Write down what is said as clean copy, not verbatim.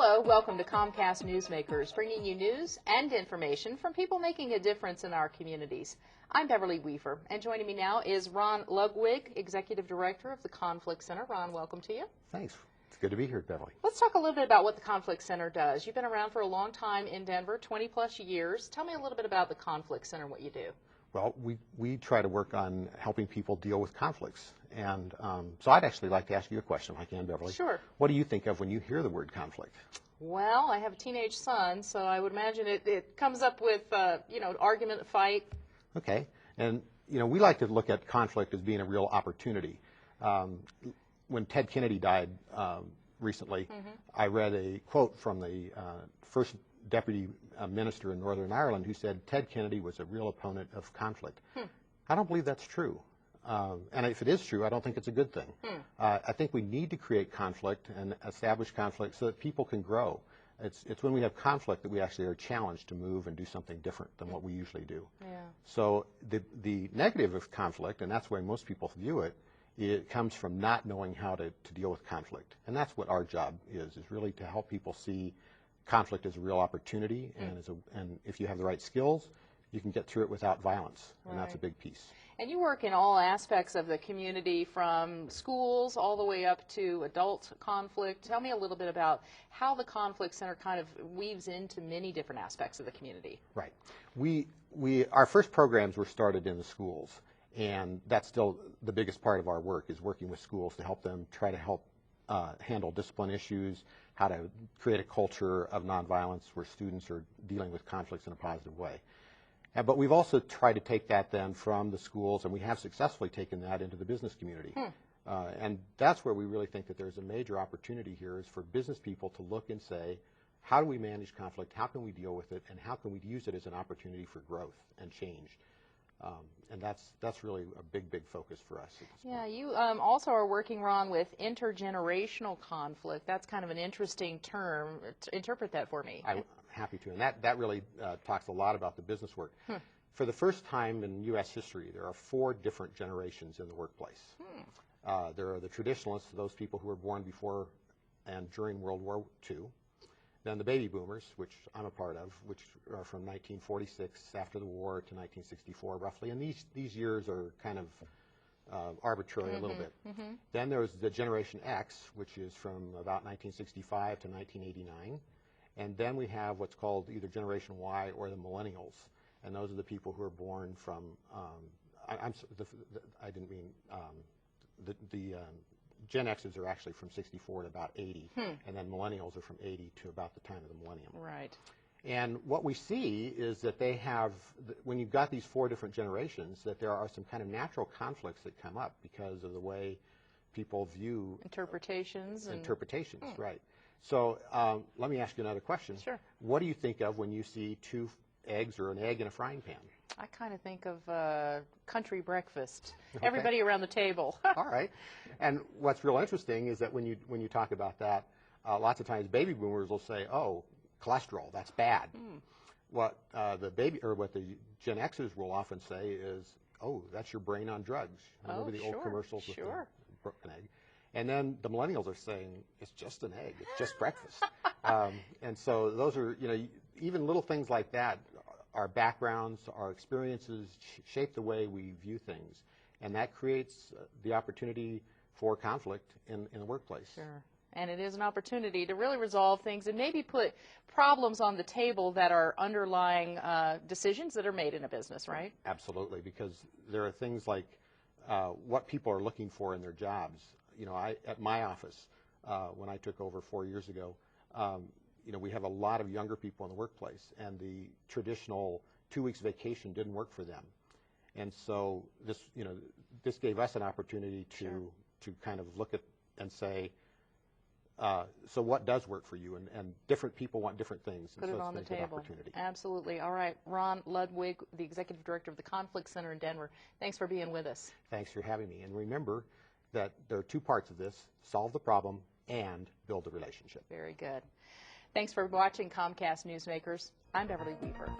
Hello, welcome to Comcast Newsmakers, bringing you news and information from people making a difference in our communities. I'm Beverly Weaver, and joining me now is Ron Ludwig, Executive Director of the Conflict Center. Ron, welcome to you. Thanks. It's good to be here, Beverly. Let's talk a little bit about what the Conflict Center does. You've been around for a long time in Denver, 20-plus years. Tell me a little bit about the Conflict Center, what you do. Well, we try to work on helping people deal with conflicts. And so I'd actually like to ask you a question, if I can, Beverly. Sure. What do you think of when you hear the word conflict? Well, I have a teenage son, so I would imagine it comes up with, argument, fight. Okay. And, we like to look at conflict as being a real opportunity. When Ted Kennedy died recently, I read a quote from the first deputy minister in Northern Ireland who said Ted Kennedy was a real opponent of conflict. I don't believe that's true. And if it is true, I don't think it's a good thing. I think we need to create conflict and establish conflict so that people can grow. It's when we have conflict that we actually are challenged to move and do something different than what we usually do. Yeah. So the negative of conflict, and that's the way most people view it, it comes from not knowing how to deal with conflict. And that's what our job is really to help people see conflict as a real opportunity, and if you have the right skills, you can get through it without violence, and that's a big piece. And you work in all aspects of the community, from schools all the way up to adult conflict. Tell me a little bit about how the Conflict Center kind of weaves into many different aspects of the community. Right. Our first programs were started in the schools, and that's still the biggest part of our work, is working with schools to help them try to help handle discipline issues, how to create a culture of nonviolence where students are dealing with conflicts in a positive way. But we've also tried to take that then from the schools, and we have successfully taken that into the business community. And that's where we really think that there's a major opportunity here, is for business people to look and say, how do we manage conflict, how can we deal with it, and how can we use it as an opportunity for growth and change? And that's really a big focus for us. Yeah, you also are working, Ron, with intergenerational conflict. That's kind of an interesting term. Interpret that for me. I'm happy to. And that really talks a lot about the business work. For the first time in U.S. history, there are 4 different generations in the workplace. There are the traditionalists, those people who were born before and during World War II. Then the baby boomers, which I'm a part of, which are from 1946 after the war to 1964 roughly. And these years are kind of arbitrary a little bit. Then there's the Generation X, which is from about 1965 to 1989. And then we have what's called either Generation Y or the Millennials. And those are the people who are born from, I didn't mean, the Gen X's are actually from 64 to about 80, and then millennials are from 80 to about the time of the millennium. Right. And what we see is that they have, when you've got these 4 different generations, that there are some kind of natural conflicts that come up because of the way people view interpretations. Right. So let me ask you another question. Sure. What do you think of when you see 2 eggs or an egg in a frying pan? I kind of think of country breakfast. Okay. Everybody around the table. All right. And what's real interesting is that when you talk about that, lots of times baby boomers will say, "Oh, cholesterol, that's bad." What the Gen Xers will often say is, "Oh, that's your brain on drugs." Remember the old commercials with the broken egg? And then the millennials are saying, "It's just an egg. It's just breakfast." And so those are, even little things like that. Our backgrounds, our experiences shape the way we view things, and that creates the opportunity for conflict in the workplace. Sure. And it is an opportunity to really resolve things and maybe put problems on the table that are underlying decisions that are made in a business, right? Absolutely, because there are things like what people are looking for in their jobs. At my office, when I took over 4 years ago, we have a lot of younger people in the workplace, and the traditional 2 weeks vacation didn't work for them. And so this gave us an opportunity to kind of look at and say, so what does work for you? And different people want different things. Put it on the table. Absolutely. All right. Ron Ludwig, the Executive Director of the Conflict Center in Denver, thanks for being with us. Thanks for having me. And remember that there are 2 parts of this: solve the problem and build a relationship. Very good. Thanks for watching Comcast Newsmakers. I'm Beverly Weaver.